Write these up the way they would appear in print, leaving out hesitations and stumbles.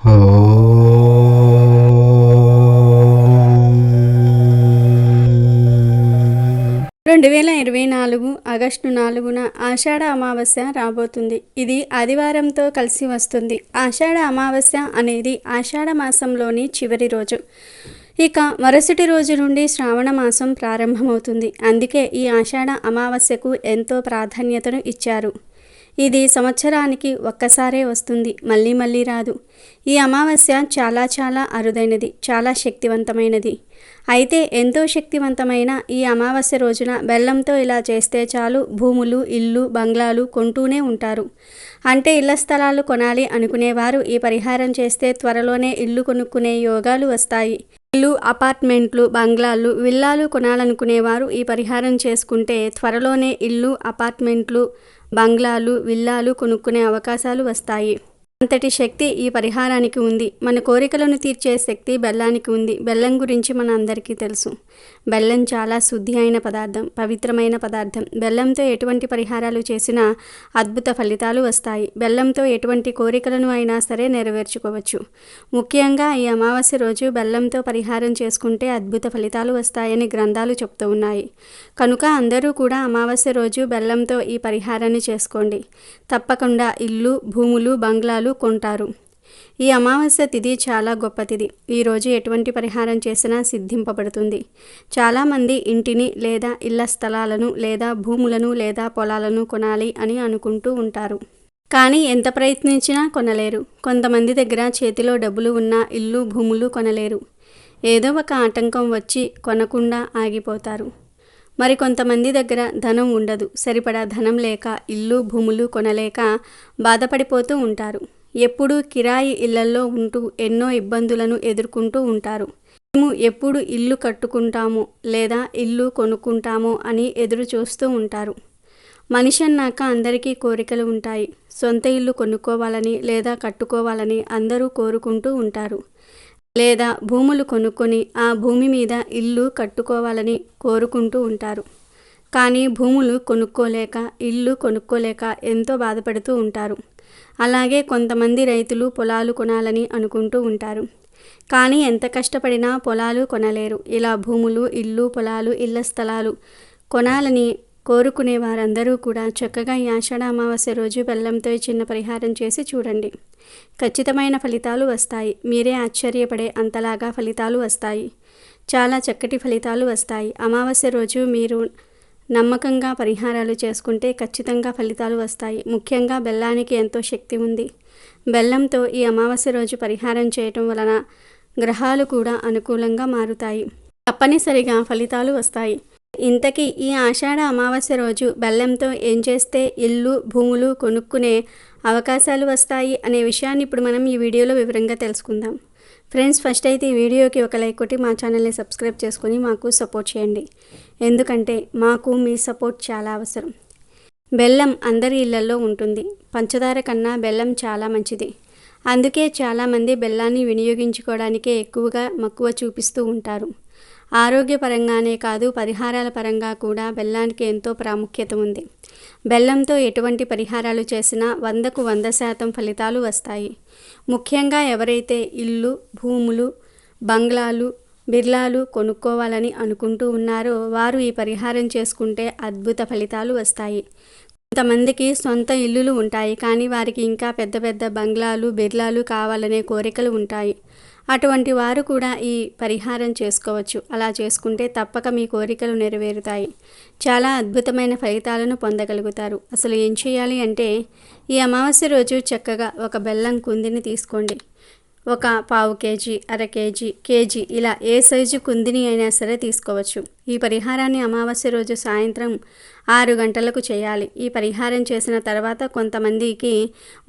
2024 August 4న ఆషాఢ అమావాస్య రాబోతుంది. ఇది ఆదివారంతో కలిసి వస్తుంది. ఆషాఢ అమావాస్య అనేది ఆషాఢ మాసంలోని చివరి రోజు. ఇక మరుసటి రోజు నుండి శ్రావణ మాసం ప్రారంభమవుతుంది. అందుకే ఈ ఆషాఢ అమావాస్యకు ఎంతో ప్రాధాన్యతను ఇచ్చారు. ఇది సంవత్సరానికి ఒక్కసారే వస్తుంది, మళ్ళీ మళ్ళీ రాదు. ఈ అమావాస్య చాలా అరుదైనది, చాలా శక్తివంతమైనది. అయితే ఎంతో శక్తివంతమైన ఈ అమావాస్య రోజున బెల్లంతో ఇలా చేస్తే చాలు, భూములు, ఇల్లు, బంగ్లాలు కొంటూనే ఉంటారు. అంటే ఇళ్ల స్థలాలు కొనాలి అనుకునేవారు ఈ పరిహారం చేస్తే త్వరలోనే ఇల్లు కొనుక్కునే యోగాలు వస్తాయి. ఇల్లు, అపార్ట్మెంట్లు, బంగ్లాలు, విల్లాలు కొనాలనుకునేవారు ఈ పరిహారం చేసుకుంటే త్వరలోనే ఇల్లు, అపార్ట్మెంట్లు, బంగ్లాలు, విల్లాలు కొనుక్కునే అవకాశాలు వస్తాయి. అంతటి శక్తి ఈ పరిహారానికి ఉంది. మన కోరికలను తీర్చే శక్తి బెల్లానికి ఉంది. బెల్లం గురించి మన అందరికీ తెలుసు. బెల్లం చాలా శుద్ధి అయిన పదార్థం, పవిత్రమైన పదార్థం. బెల్లంతో ఎటువంటి పరిహారాలు చేసినా అద్భుత ఫలితాలు వస్తాయి. బెల్లంతో ఎటువంటి కోరికలను అయినా సరే నెరవేర్చుకోవచ్చు. ముఖ్యంగా ఈ అమావాస్య రోజు బెల్లంతో పరిహారం చేసుకుంటే అద్భుత ఫలితాలు వస్తాయని గ్రంథాలు చెప్తూ ఉన్నాయి. కనుక అందరూ కూడా అమావాస్య రోజు బెల్లంతో ఈ పరిహారాన్ని చేసుకోండి. తప్పకుండా ఇల్లు, భూములు, బంగ్లాలు కొంటారు. ఈ అమావాస్య తిథి చాలా గొప్ప తిథి. ఈరోజు ఎటువంటి పరిహారం చేసినా సిద్ధింపబడుతుంది. చాలామంది ఇంటిని లేదా ఇళ్ల స్థలాలను లేదా భూములను లేదా పొలాలను కొనాలి అని అనుకుంటూ ఉంటారు. కానీ ఎంత ప్రయత్నించినా కొనలేరు. కొంతమంది దగ్గర చేతిలో డబ్బులు ఉన్నా ఇల్లు, భూములు కొనలేరు. ఏదో ఒక ఆటంకం వచ్చి కొనకుండా ఆగిపోతారు. మరి కొంతమంది దగ్గర ధనం ఉండదు. సరిపడా ధనం లేక ఇల్లు, భూములు కొనలేక బాధపడిపోతూ ఉంటారు. ఎప్పుడూ కిరాయి ఇళ్లల్లో ఉంటూ ఎన్నో ఇబ్బందులను ఎదుర్కొంటూ ఉంటారు. మేము ఎప్పుడు ఇల్లు కట్టుకుంటాము లేదా ఇల్లు కొనుక్కుంటాము అని ఎదురు చూస్తూ ఉంటారు. మనిషి అన్నాక అందరికీ కోరికలు ఉంటాయి. సొంత ఇల్లు కొనుక్కోవాలని లేదా కట్టుకోవాలని అందరూ కోరుకుంటూ ఉంటారు. లేదా భూములు కొనుక్కొని ఆ భూమి మీద ఇల్లు కట్టుకోవాలని కోరుకుంటూ ఉంటారు. కానీ భూములు కొనుక్కోలేక, ఇల్లు కొనుక్కోలేక ఎంతో బాధపడుతూ ఉంటారు. అలాగే కొంతమంది రైతులు పొలాలు కొనాలని అనుకుంటూ ఉంటారు. కానీ ఎంత కష్టపడినా పొలాలు కొనలేరు. ఇలా భూములు, ఇల్లు, పొలాలు, ఇళ్ల స్థలాలు కొనాలని కోరుకునే వారందరూ కూడా చక్కగా ఈ ఆషాఢ అమావాస్య రోజు బెల్లంతో చిన్న పరిహారం చేసి చూడండి. ఖచ్చితమైన ఫలితాలు వస్తాయి. మీరే ఆశ్చర్యపడే అంతలాగా ఫలితాలు వస్తాయి. చాలా చక్కటి ఫలితాలు వస్తాయి. అమావాస్య రోజు మీరు నమ్మకంగా పరిహారాలు చేసుకుంటే ఖచ్చితంగా ఫలితాలు వస్తాయి. ముఖ్యంగా బెల్లానికి ఎంతో శక్తి ఉంది. బెల్లంతో ఈ అమావాస్య రోజు పరిహారం చేయటం వలన గ్రహాలు కూడా అనుకూలంగా మారుతాయి. తప్పనిసరిగా ఫలితాలు వస్తాయి. ఇంతకీ ఈ ఆషాఢ అమావాస్య రోజు బెల్లంతో ఏం చేస్తే ఇల్లు, భూములు కొనుక్కునే అవకాశాలు వస్తాయి అనే విషయాన్ని ఇప్పుడు మనం ఈ వీడియోలో వివరంగా తెలుసుకుందాం. ఫ్రెండ్స్, ఫస్ట్ అయితే ఈ వీడియోకి ఒక లైక్ కొట్టి మా ఛానల్ని సబ్స్క్రైబ్ చేసుకొని మాకు సపోర్ట్ చేయండి. ఎందుకంటే మాకు మీ సపోర్ట్ చాలా అవసరం. బెల్లం అందరి ఇళ్లలో ఉంటుంది. పంచదార కన్నా బెల్లం చాలా మంచిది. అందుకే చాలామంది బెల్లాన్ని వినియోగించుకోవడానికే ఎక్కువగా మక్కువ చూపిస్తూ ఉంటారు. ఆరోగ్యపరంగానే కాదు, పరిహారాల పరంగా కూడా బెల్లానికి ఎంతో ప్రాముఖ్యత ఉంది. బెల్లంతో ఎటువంటి పరిహారాలు చేసినా 100కు 100% ఫలితాలు వస్తాయి. ముఖ్యంగా ఎవరైతే ఇల్లు, భూములు, బంగ్లాలు, బిర్లాలు కొనుక్కోవాలని అనుకుంటూ ఉన్నారో వారు ఈ పరిహారం చేసుకుంటే అద్భుత ఫలితాలు వస్తాయి. కొంతమందికి సొంత ఇల్లులు ఉంటాయి, కానీ వారికి ఇంకా పెద్ద పెద్ద బంగ్లాలు, బిర్లాలు కావాలనే కోరికలు ఉంటాయి. అటువంటి వారు కూడా ఈ పరిహారం చేసుకోవచ్చు. అలా చేసుకుంటే తప్పక మీ కోరికలు నెరవేరుతాయి. చాలా అద్భుతమైన ఫలితాలను పొందగలుగుతారు. అసలు ఏం చేయాలి అంటే, ఈ అమావాస్య రోజు చక్కగా ఒక బెల్లం కుందిని తీసుకోండి. ఒక పావు కేజీ, అర కేజీ, కేజీ ఇలా ఏ సైజు కుందిని అయినా సరే తీసుకోవచ్చు. ఈ పరిహారాన్ని అమావాస్య రోజు సాయంత్రం 6 గంటలకు చేయాలి. ఈ పరిహారం చేసిన తర్వాత కొంతమందికి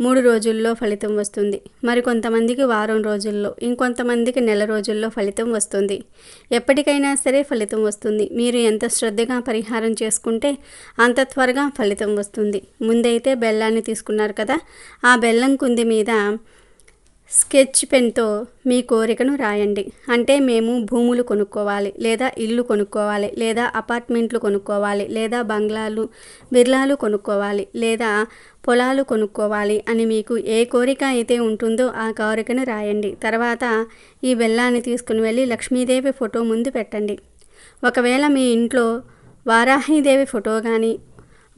3 రోజుల్లో ఫలితం వస్తుంది. మరి కొంతమందికి వారం రోజుల్లో, ఇంకొంతమందికి నెల రోజుల్లో ఫలితం వస్తుంది. ఎప్పటికైనా సరే ఫలితం వస్తుంది. మీరు ఎంత శ్రద్ధగా పరిహారం చేసుకుంటే అంత త్వరగా ఫలితం వస్తుంది. ముందైతే బెల్లాన్ని తీసుకున్నారు కదా, ఆ బెల్లం కుంది మీద స్కెచ్ పెన్తో మీ కోరికను రాయండి. అంటే మేము భూములు కొనుక్కోవాలి, లేదా ఇల్లు కొనుక్కోవాలి, లేదా అపార్ట్మెంట్లు కొనుక్కోవాలి, లేదా బంగ్లాలు బిర్లాలు కొనుక్కోవాలి, లేదా పొలాలు కొనుక్కోవాలి అని మీకు ఏ కోరిక అయితే ఉంటుందో ఆ కోరికను రాయండి. తర్వాత ఈ బెల్లాన్ని తీసుకుని వెళ్ళి లక్ష్మీదేవి ఫోటో ముందు పెట్టండి. ఒకవేళ మీ ఇంట్లో వారాహీదేవి ఫోటో కానీ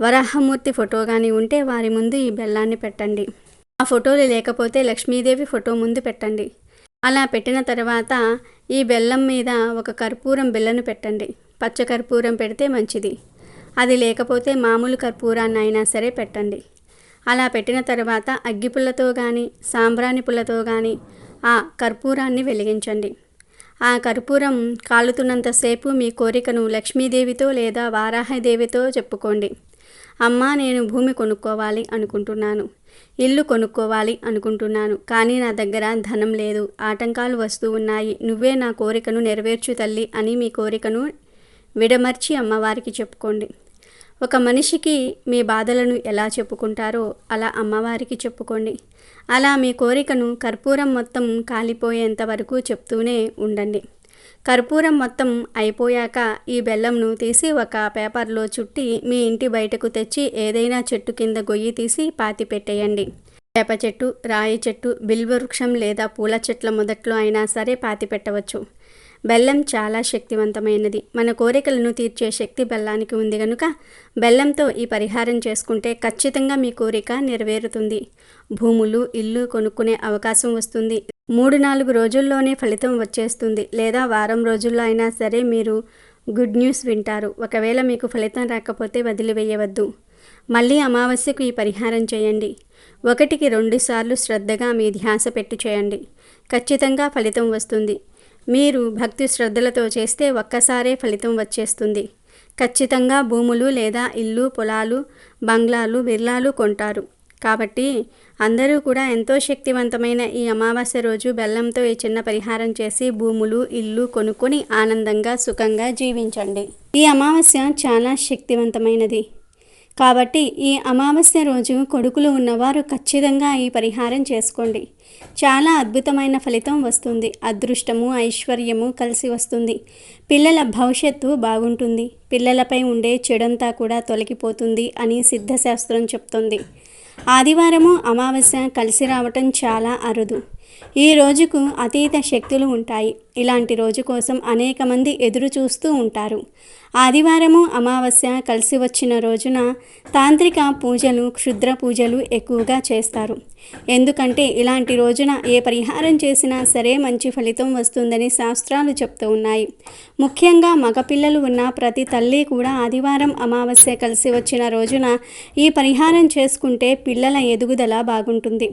వరాహమూర్తి ఫోటో కానీ ఉంటే వారి ముందు ఈ బెల్లాన్ని పెట్టండి. ఆ ఫోటోలు లేకపోతే లక్ష్మీదేవి ఫోటో ముందు పెట్టండి. అలా పెట్టిన తర్వాత ఈ బెల్లం మీద ఒక కర్పూరం బిళ్ళను పెట్టండి. పచ్చ కర్పూరం పెడితే మంచిది. అది లేకపోతే మామూలు కర్పూరాన్ని అయినా సరే పెట్టండి. అలా పెట్టిన తర్వాత అగ్గిపుల్లతో కానీ సాంబ్రాణి పుల్లతో కానీ ఆ కర్పూరాన్ని వెలిగించండి. ఆ కర్పూరం కాలుతున్నంతసేపు మీ కోరికను లక్ష్మీదేవితో లేదా వారాహదేవితో చెప్పుకోండి. అమ్మా, నేను భూమి కొనుక్కోవాలి అనుకుంటున్నాను, ఇల్లు కొనుక్కోవాలి అనుకుంటున్నాను, కానీ నా దగ్గర ధనం లేదు, ఆటంకాలు వస్తూ ఉన్నాయి, నువ్వే నా కోరికను నెరవేర్చు తల్లి అని మీ కోరికను విడమర్చి అమ్మవారికి చెప్పుకోండి. ఒక మనిషికి మీ బాధలను ఎలా చెప్పుకుంటారో అలా అమ్మవారికి చెప్పుకోండి. అలా మీ కోరికను కర్పూరం మొత్తం కాలిపోయేంత వరకు చెప్తూనే ఉండండి. కర్పూరం మొత్తం అయిపోయాక ఈ బెల్లంను తీసి ఒక పేపర్లో చుట్టి మీ ఇంటి బయటకు తెచ్చి ఏదైనా చెట్టు కింద గొయ్యి తీసి పాతి పెట్టేయండి. వేప చెట్టు, రాయి చెట్టు, బిల్వవృక్షం లేదా పూల చెట్ల మొదట్లో అయినా సరే పాతి పెట్టవచ్చు. బెల్లం చాలా శక్తివంతమైనది. మన కోరికలను తీర్చే శక్తి బెల్లానికి ఉంది కనుక బెల్లంతో ఈ పరిహారం చేసుకుంటే ఖచ్చితంగా మీ కోరిక నెరవేరుతుంది. భూములు, ఇల్లు కొనుక్కునే అవకాశం వస్తుంది. 3-4 రోజుల్లోనే ఫలితం వచ్చేస్తుంది, లేదా వారం రోజుల్లో అయినా సరే మీరు గుడ్ న్యూస్ వింటారు. ఒకవేళ మీకు ఫలితం రాకపోతే వదిలివేయవద్దు. మళ్ళీ అమావాస్యకు ఈ పరిహారం చేయండి. 1-2 సార్లు శ్రద్ధగా మీ ధ్యాస పెట్టి చేయండి. ఖచ్చితంగా ఫలితం వస్తుంది. మీరు భక్తి శ్రద్ధలతో చేస్తే ఒక్కసారే ఫలితం వచ్చేస్తుంది. ఖచ్చితంగా భూములు లేదా ఇల్లు, పొలాలు, బంగ్లాలు, బిర్లాలు కొంటారు. కాబట్టి అందరూ కూడా ఎంతో శక్తివంతమైన ఈ అమావాస్య రోజు బెల్లంతో ఈ చిన్న పరిహారం చేసి భూములు, ఇల్లు కొనుక్కొని ఆనందంగా సుఖంగా జీవించండి. ఈ అమావాస్య చాలా శక్తివంతమైనది. కాబట్టి ఈ అమావాస్య రోజు కొడుకులు ఉన్నవారు ఖచ్చితంగా ఈ పరిహారం చేసుకోండి. చాలా అద్భుతమైన ఫలితం వస్తుంది. అదృష్టము, ఐశ్వర్యము కలిసి వస్తుంది. పిల్లల భవిష్యత్తు బాగుంటుంది. పిల్లలపై ఉండే చెడంతా కూడా తొలగిపోతుంది అని సిద్ధశాస్త్రం చెప్తుంది. ఆదివారము అమావాస్య కలిసి రావటం చాలా అరుదు. ఈ రోజుకు అతీత శక్తులు ఉంటాయి. ఇలాంటి రోజు కోసం అనేక మంది ఎదురు చూస్తూ ఉంటారు. ఆదివారము అమావాస్య కలిసి వచ్చిన రోజున తాంత్రిక పూజలు, క్షుద్ర పూజలు ఎక్కువగా చేస్తారు. ఎందుకంటే ఇలాంటి రోజున ఏ పరిహారం చేసినా సరే మంచి ఫలితం వస్తుందని శాస్త్రాలు చెప్తూ ఉన్నాయి. ముఖ్యంగా మగపిల్లలు ఉన్న ప్రతి తల్లి కూడా ఆదివారం అమావాస్య కలిసి వచ్చిన రోజున ఈ పరిహారం చేసుకుంటే పిల్లల ఎదుగుదల బాగుంటుంది.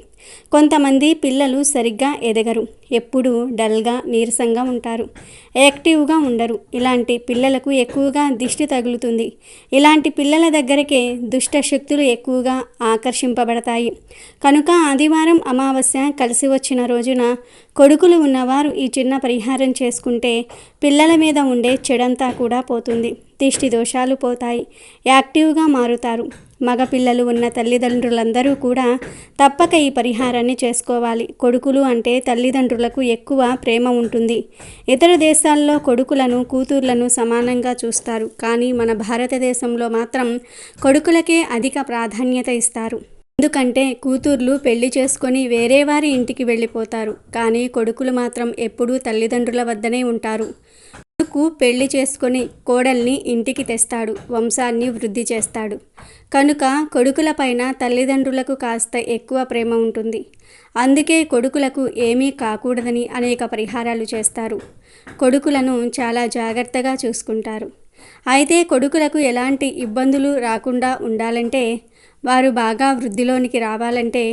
కొంతమంది పిల్లలు సరిగ్గా ఎదగరు, ఎప్పుడూ డల్గా నీరసంగా ఉంటారు, యాక్టివ్గా ఉండరు. ఇలాంటి పిల్లలకు ఎక్కువగా దిష్టి తగులుతుంది. ఇలాంటి పిల్లల దగ్గరకే దుష్ట శక్తులు ఎక్కువగా ఆకర్షింపబడతాయి. కనుక ఆదివారం అమావాస్య కలిసి వచ్చిన రోజున కొడుకులు ఉన్నవారు ఈ చిన్న పరిహారం చేసుకుంటే పిల్లల మీద ఉండే చెడంతా కూడా పోతుంది. దిష్టి దోషాలు పోతాయి, యాక్టివ్గా మారుతారు. మగపిల్లలు ఉన్న తల్లిదండ్రులందరూ కూడా తప్పక ఈ పరిహారాన్ని చేసుకోవాలి. కొడుకులు అంటే తల్లిదండ్రులకు ఎక్కువ ప్రేమ ఉంటుంది. ఇతర దేశాల్లో కొడుకులను, కూతుర్లను సమానంగా చూస్తారు. కానీ మన భారతదేశంలో మాత్రం కొడుకులకే అధిక ప్రాధాన్యత ఇస్తారు. ఎందుకంటే కూతుర్లు పెళ్లి చేసుకొని వేరే వారి ఇంటికి వెళ్ళిపోతారు. కానీ కొడుకులు మాత్రం ఎప్పుడూ తల్లిదండ్రుల వద్దనే ఉంటారు. కొడుకు పెళ్లి చేసుకొని కోడల్ని ఇంటికి తెస్తాడు, వంశాన్ని వృద్ధి చేస్తాడు. కనుక కొడుకుల పైన తల్లిదండ్రులకు కాస్త ఎక్కువ ప్రేమ ఉంటుంది. అందుకే కొడుకులకు ఏమీ కాకూడదని అనేక పరిహారాలు చేస్తారు. కొడుకులను చాలా జాగ్రత్తగా చూసుకుంటారు. అయితే కొడుకులకు ఎలాంటి ఇబ్బందులు రాకుండా ఉండాలంటే, వారు బాగా వృద్ధిలోనికి రావాలంటే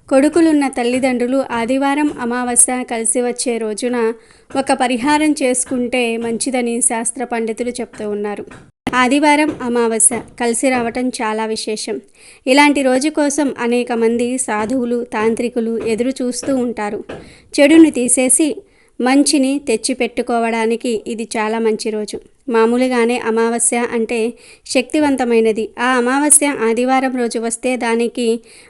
కొడుకులున్న తల్లిదండ్రులు ఆదివారం అమావాస్య కలిసి వచ్చే రోజున ఒక పరిహారం చేసుకుంటే మంచిదని శాస్త్ర పండితులు చెప్తూ ఉన్నారు. ఆదివారం అమావాస్య కలిసి రావటం చాలా విశేషం. ఇలాంటి రోజు కోసం అనేక మంది సాధువులు, తాంత్రికులు ఎదురు చూస్తూ ఉంటారు. చెడుని తీసేసి మంచిని తెచ్చిపెట్టుకోవడానికి ఇది చాలా మంచి రోజు. మామూలుగానే అమావాస్య అంటే శక్తివంతమైనది. ఆ అమావాస్య ఆదివారం రోజు వస్తే దానికి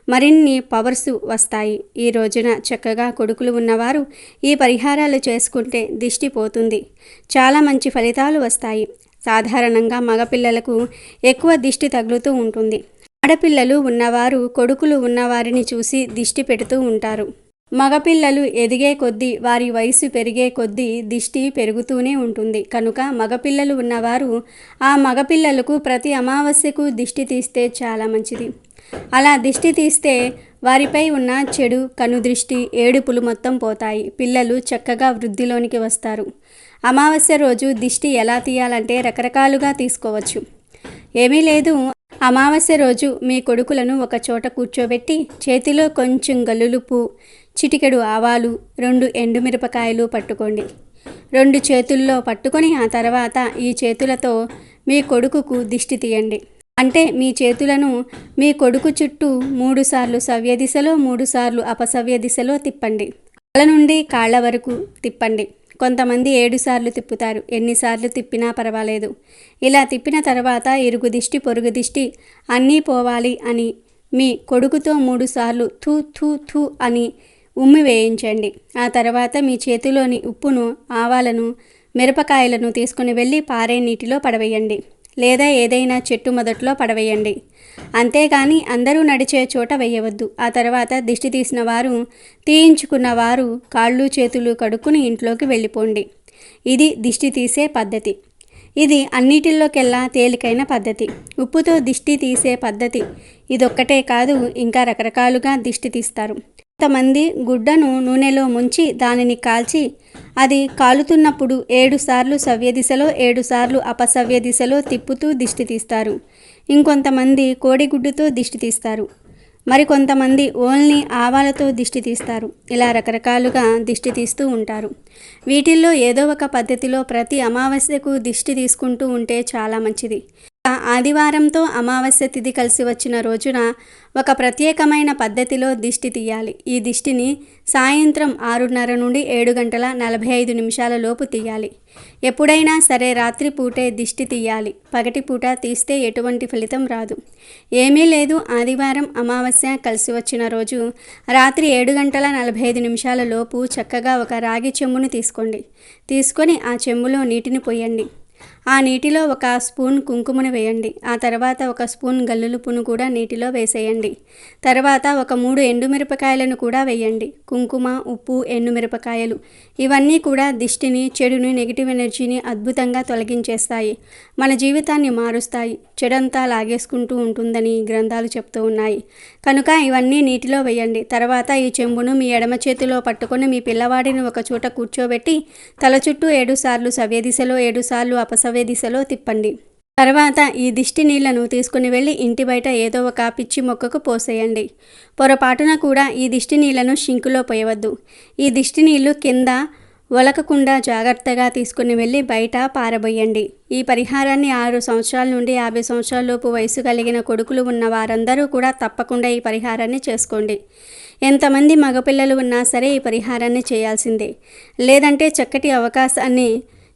మరిన్ని పవర్స్ వస్తాయి. ఈ రోజున చక్కగా కొడుకులు ఉన్నవారు ఈ పరిహారాలు చేసుకుంటే దిష్టి పోతుంది. చాలా మంచి ఫలితాలు వస్తాయి. సాధారణంగా మగపిల్లలకు ఎక్కువ దిష్టి తగులుతూ ఉంటుంది. ఆడపిల్లలు ఉన్నవారు కొడుకులు ఉన్నవారిని చూసి దిష్టి పెడుతూ ఉంటారు. మగపిల్లలు ఎదిగే కొద్దీ, వారి వయసు పెరిగే కొద్దీ దిష్టి పెరుగుతూనే ఉంటుంది. కనుక మగపిల్లలు ఉన్నవారు ఆ మగపిల్లలకు ప్రతి అమావాస్యకు దిష్టి తీస్తే చాలా మంచిది. అలా దిష్టి తీస్తే వారిపై ఉన్న చెడు కనుదృష్టి, ఏడుపులు మొత్తం పోతాయి. పిల్లలు చక్కగా వృద్ధిలోనికి వస్తారు. అమావాస్య రోజు దిష్టి ఎలా తీయాలంటే రకరకాలుగా తీసుకోవచ్చు. ఏమీ లేదు, అమావాస్య రోజు మీ కొడుకులను ఒక చోట కూర్చోబెట్టి చేతిలో కొంచెం గల్లులుపు, చిటికెడు ఆవాలు, 2 ఎండుమిరపకాయలు పట్టుకోండి. 2 చేతుల్లో పట్టుకొని ఆ తర్వాత ఈ చేతులతో మీ కొడుకుకు దిష్టి తీయండి. అంటే మీ చేతులను మీ కొడుకు చుట్టూ 3 సార్లు సవ్య దిశలో, 3 సార్లు అపసవ్య దిశలో తిప్పండి. తల నుండి కాళ్ళ వరకు తిప్పండి. కొంతమంది 7 సార్లు తిప్పుతారు. ఎన్నిసార్లు తిప్పినా పర్వాలేదు. ఇలా తిప్పిన తర్వాత ఇరుగు దిష్టి, పొరుగు దిష్టి అన్నీ పోవాలి అని మీ కొడుకుతో 3 సార్లు థూ థూ థూ అని ఉమ్మి వేయించండి. ఆ తర్వాత మీ చేతిలోని ఉప్పును, ఆవాలను, మిరపకాయలను తీసుకుని వెళ్ళి పారే నీటిలో పడవేయండి. లేదా ఏదైనా చెట్టు మొదట్లో పడవేయండి. అంతేగాని అందరూ నడిచే చోట వేయవద్దు. ఆ తర్వాత దిష్టి తీసిన వారు, తీయించుకున్న వారు కాళ్ళు చేతులు కడుక్కుని ఇంట్లోకి వెళ్ళిపోండి. ఇది దిష్టి తీసే పద్ధతి. ఇది అన్నిటిలోకెల్లా తేలికైన పద్ధతి. ఉప్పుతో దిష్టి తీసే పద్ధతి ఇదొక్కటే కాదు, ఇంకా రకరకాలుగా దిష్టి తీస్తారు. కొంతమంది గుడ్డను నూనెలో ముంచి దానిని కాల్చి అది కాలుతున్నప్పుడు 7 సార్లు సవ్య దిశలో, 7 సార్లు అపసవ్య దిశలో తిప్పుతూ దిష్టి తీస్తారు. ఇంకొంతమంది కోడిగుడ్డుతో దిష్టి తీస్తారు. మరికొంతమంది ఓన్లీ ఆవాలతో దిష్టి తీస్తారు. ఇలా రకరకాలుగా దిష్టి తీస్తూ ఉంటారు. వీటిల్లో ఏదో ఒక పద్ధతిలో ప్రతి అమావాస్యకు దిష్టి తీసుకుంటూ ఉంటే చాలా మంచిది. ఆదివారంతో అమావాస్య తిథి కలిసి వచ్చిన రోజున ఒక ప్రత్యేకమైన పద్ధతిలో దిష్టి తీయాలి. ఈ దిష్టిని సాయంత్రం 6:30 నుండి 7:45 లోపు తీయాలి. ఎప్పుడైనా సరే రాత్రి పూటే దిష్టి తీయాలి. పగటిపూట తీస్తే ఎటువంటి ఫలితం రాదు. ఏమీ లేదు, ఆదివారం అమావాస్య కలిసి వచ్చిన రోజు రాత్రి 7:45 లోపు చక్కగా ఒక రాగి చెంబును తీసుకోండి. తీసుకొని ఆ చెంబులో నీటిని పోయండి. ఆ నీటిలో 1 స్పూన్ కుంకుమను వేయండి. ఆ తర్వాత 1 స్పూన్ గల్లులుపును కూడా నీటిలో వేసేయండి. తర్వాత ఒక 3 ఎండుమిరపకాయలను కూడా వేయండి. కుంకుమ, ఉప్పు, ఎండుమిరపకాయలు ఇవన్నీ కూడా దిష్టిని, చెడుని, నెగిటివ్ ఎనర్జీని అద్భుతంగా తొలగించేస్తాయి. మన జీవితాన్ని మారుస్తాయి. చెడంతా లాగేసుకుంటూ ఉంటుందని గ్రంథాలు చెప్తూ ఉన్నాయి. కనుక ఇవన్నీ నీటిలో వేయండి. తర్వాత ఈ చెంబును మీ ఎడమ చేతిలో పట్టుకొని మీ పిల్లవాడిని ఒక చోట కూర్చోబెట్టి తల చుట్టూ 7 సార్లు సవ్య దిశలో, 7 సార్లు అపసవ్య దిశలో తిప్పండి. తర్వాత ఈ దిష్టి నీళ్లను తీసుకుని వెళ్ళి ఇంటి బయట ఏదో ఒక పిచ్చి మొక్కకు పోసేయండి. పొరపాటున కూడా ఈ దిష్టి నీళ్లను షింకులో పోయవద్దు. ఈ దిష్టి నీళ్లు కింద ఒలకకుండా జాగ్రత్తగా తీసుకుని వెళ్ళి బయట పారబోయండి. ఈ పరిహారాన్ని 6 సంవత్సరాల నుండి 50 సంవత్సరాల లోపు వయసు కలిగిన కొడుకులు ఉన్న వారందరూ కూడా తప్పకుండా ఈ పరిహారాన్ని చేసుకోండి. ఎంతమంది మగపిల్లలు ఉన్నా సరే ఈ పరిహారాన్ని చేయాల్సిందే. లేదంటే చక్కటి అవకాశాన్ని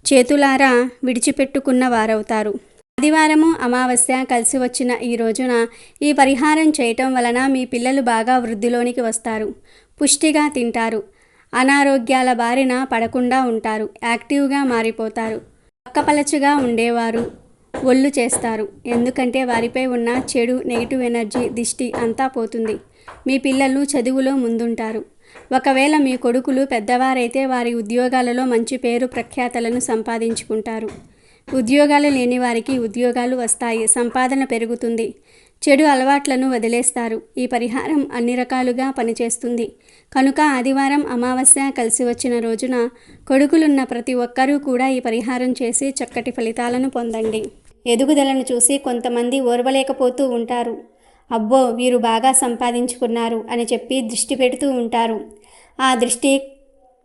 చేతులారా విడిచిపెట్టుకున్న వారవుతారు. ఆదివారము అమావాస్య కలిసి వచ్చిన ఈ రోజున ఈ పరిహారం చేయటం వలన మీ పిల్లలు బాగా వృద్ధిలోనికి వస్తారు. పుష్టిగా తింటారు. అనారోగ్యాల బారిన పడకుండా ఉంటారు. యాక్టివ్గా మారిపోతారు. పక్కపలచుగా ఉండేవారు ఒళ్ళు చేస్తారు. ఎందుకంటే వారిపై ఉన్న చెడు నెగిటివ్ ఎనర్జీ, దిష్టి అంతా పోతుంది. మీ పిల్లలు చదువులో ముందుంటారు. ఒకవేళ మీ కొడుకులు పెద్దవారైతే వారి ఉద్యోగాలలో మంచి పేరు ప్రఖ్యాతలను సంపాదించుకుంటారు. ఉద్యోగాలు లేని వారికి ఉద్యోగాలు వస్తాయి. సంపాదన పెరుగుతుంది. చెడు అలవాట్లను వదిలేస్తారు. ఈ పరిహారం అన్ని రకాలుగా పనిచేస్తుంది. కనుక ఆదివారం అమావాస్య కలిసి వచ్చిన రోజున కొడుకులున్న ప్రతి ఒక్కరూ కూడా ఈ పరిహారం చేసి చక్కటి ఫలితాలను పొందండి. ఎదుగుదలను చూసి కొంతమంది ఓర్వలేకపోతూ ఉంటారు. అబ్బో వీరు బాగా సంపాదించుకున్నారు అని చెప్పి దృష్టి పెడుతూ ఉంటారు. ఆ దృష్టి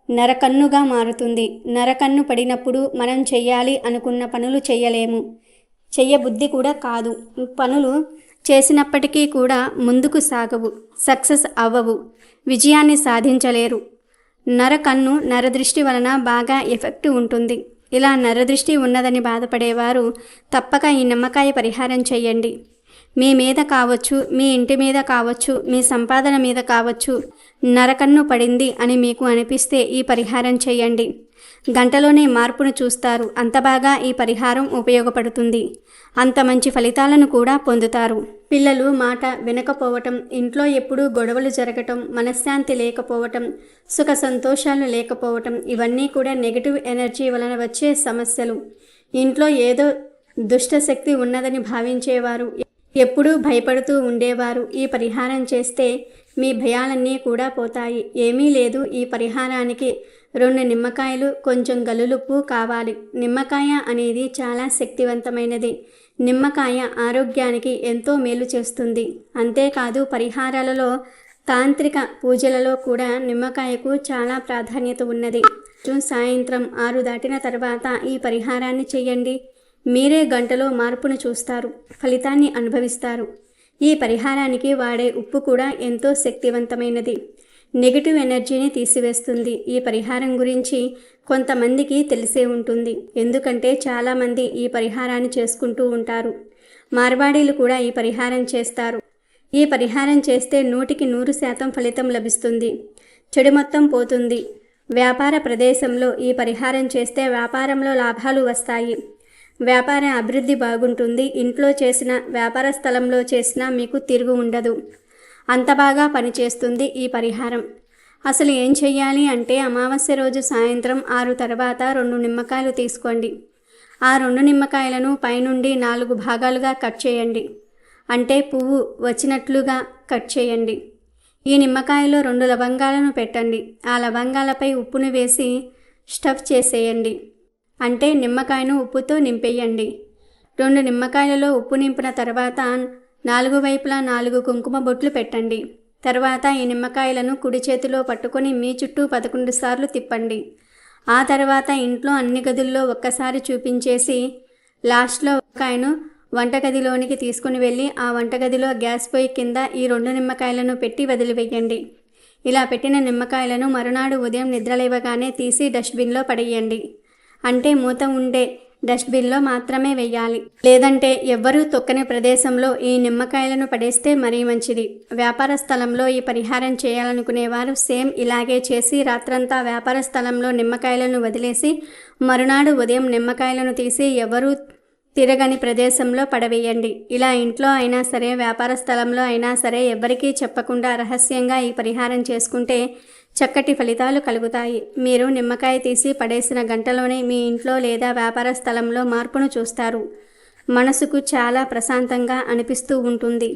నరకన్నుగా మారుతుంది. నరకన్ను పడినప్పుడు మనం చెయ్యాలి అనుకున్న పనులు చెయ్యలేము. చెయ్యబుద్ధి కూడా కాదు. పనులు చేసినప్పటికీ కూడా ముందుకు సాగవు, సక్సెస్ అవ్వవు, విజయాన్ని సాధించలేరు. నరకన్ను, నరదృష్టి వలన బాగా ఎఫెక్ట్ ఉంటుంది. ఇలా నరదృష్టి ఉన్నదని బాధపడేవారు తప్పక ఈ నిమ్మకాయ పరిహారం చేయండి. మీ మీద కావచ్చు, మీ ఇంటి మీద కావచ్చు, మీ సంపాదన మీద కావచ్చు నరకన్ను పడింది అని మీకు అనిపిస్తే ఈ పరిహారం చేయండి. గంటలోనే మార్పును చూస్తారు. అంత బాగా ఈ పరిహారం ఉపయోగపడుతుంది. అంత మంచి ఫలితాలను కూడా పొందుతారు. పిల్లలు మాట వినకపోవటం, ఇంట్లో ఎప్పుడూ గొడవలు జరగటం, మనశ్శాంతి లేకపోవటం, సుఖ సంతోషాలు లేకపోవటం ఇవన్నీ కూడా నెగిటివ్ ఎనర్జీ వలన వచ్చే సమస్యలు. ఇంట్లో ఏదో దుష్టశక్తి ఉన్నదని భావించేవారు, ఎప్పుడూ భయపడుతూ ఉండేవారు ఈ పరిహారం చేస్తే మీ భయాలన్నీ కూడా పోతాయి. ఏమీ లేదు, ఈ పరిహారానికి 2 నిమ్మకాయలు, కొంచెం గల్లులుప్పు కావాలి. నిమ్మకాయ అనేది చాలా శక్తివంతమైనది. నిమ్మకాయ ఆరోగ్యానికి ఎంతో మేలు చేస్తుంది. అంతేకాదు పరిహారాలలో, తాంత్రిక పూజలలో కూడా నిమ్మకాయకు చాలా ప్రాధాన్యత ఉన్నది. సాయంత్రం 6 దాటిన తర్వాత ఈ పరిహారాన్ని చేయండి. మీరే గంటలో మార్పును చూస్తారు, ఫలితాన్ని అనుభవిస్తారు. ఈ పరిహారానికి వాడే ఉప్పు కూడా ఎంతో శక్తివంతమైనది. నెగిటివ్ ఎనర్జీని తీసివేస్తుంది. ఈ పరిహారం గురించి కొంతమందికి తెలిసే ఉంటుంది. ఎందుకంటే చాలామంది ఈ పరిహారాన్ని చేసుకుంటూ ఉంటారు. మార్వాడీలు కూడా ఈ పరిహారం చేస్తారు. ఈ పరిహారం చేస్తే 100% ఫలితం లభిస్తుంది. చెడు మొత్తం పోతుంది. వ్యాపార ప్రదేశంలో ఈ పరిహారం చేస్తే వ్యాపారంలో లాభాలు వస్తాయి. వ్యాపార అభివృద్ధి బాగుంటుంది. ఇంట్లో చేసిన, వ్యాపార స్థలంలో చేసినా మీకు తిరుగు ఉండదు. అంత బాగా పనిచేస్తుంది ఈ పరిహారం. అసలు ఏం చెయ్యాలి అంటే అమావాస్య రోజు సాయంత్రం 6 తర్వాత 2 నిమ్మకాయలు తీసుకోండి. ఆ 2 నిమ్మకాయలను పైనుండి 4 భాగాలుగా కట్ చేయండి. అంటే పువ్వు వచ్చినట్లుగా కట్ చేయండి. ఈ నిమ్మకాయలో 2 లవంగాలను పెట్టండి. ఆ లవంగాలపై ఉప్పును వేసి స్టఫ్ చేసేయండి. అంటే నిమ్మకాయను ఉప్పుతో నింపేయండి. 2 నిమ్మకాయలలో ఉప్పు నింపిన తర్వాత 4 వైపులా 4 కుంకుమ బొట్లు పెట్టండి. తర్వాత ఈ నిమ్మకాయలను కుడి చేతిలో పట్టుకొని మీ చుట్టూ 11 సార్లు తిప్పండి. ఆ తర్వాత ఇంట్లో అన్ని గదుల్లో ఒక్కసారి చూపించేసి లాస్ట్లో నిమ్మకాయను వంటగదిలోనికి తీసుకుని వెళ్ళి ఆ వంటగదిలో గ్యాస్ పొయ్యి కింద ఈ 2 నిమ్మకాయలను పెట్టి వదిలివేయండి. ఇలా పెట్టిన నిమ్మకాయలను మరునాడు ఉదయం నిద్రలేవగానే తీసి డస్ట్బిన్లో పడేయండి. అంటే మూత ఉండే డస్ట్బిన్లో మాత్రమే వేయాలి. లేదంటే ఎవ్వరూ తొక్కని ప్రదేశంలో ఈ నిమ్మకాయలను పడేస్తే మరీ మంచిది. వ్యాపార స్థలంలో ఈ పరిహారం చేయాలనుకునేవారు సేమ్ ఇలాగే చేసి రాత్రంతా వ్యాపార స్థలంలో నిమ్మకాయలను వదిలేసి మరునాడు ఉదయం నిమ్మకాయలను తీసి ఎవరూ తిరగని ప్రదేశంలో పడవేయండి. ఇలా ఇంట్లో అయినా సరే, వ్యాపార స్థలంలో అయినా సరే ఎవ్వరికీ చెప్పకుండా రహస్యంగా ఈ పరిహారం చేసుకుంటే చక్కటి ఫలితాలు కలుగుతాయి. మీరు నిమ్మకాయ తీసి పడేసిన గంటలోనే మీ ఇంట్లో లేదా వ్యాపార స్థలంలో మార్పును చూస్తారు. మనసుకు చాలా ప్రశాంతంగా అనిపిస్తూ ఉంటుంది.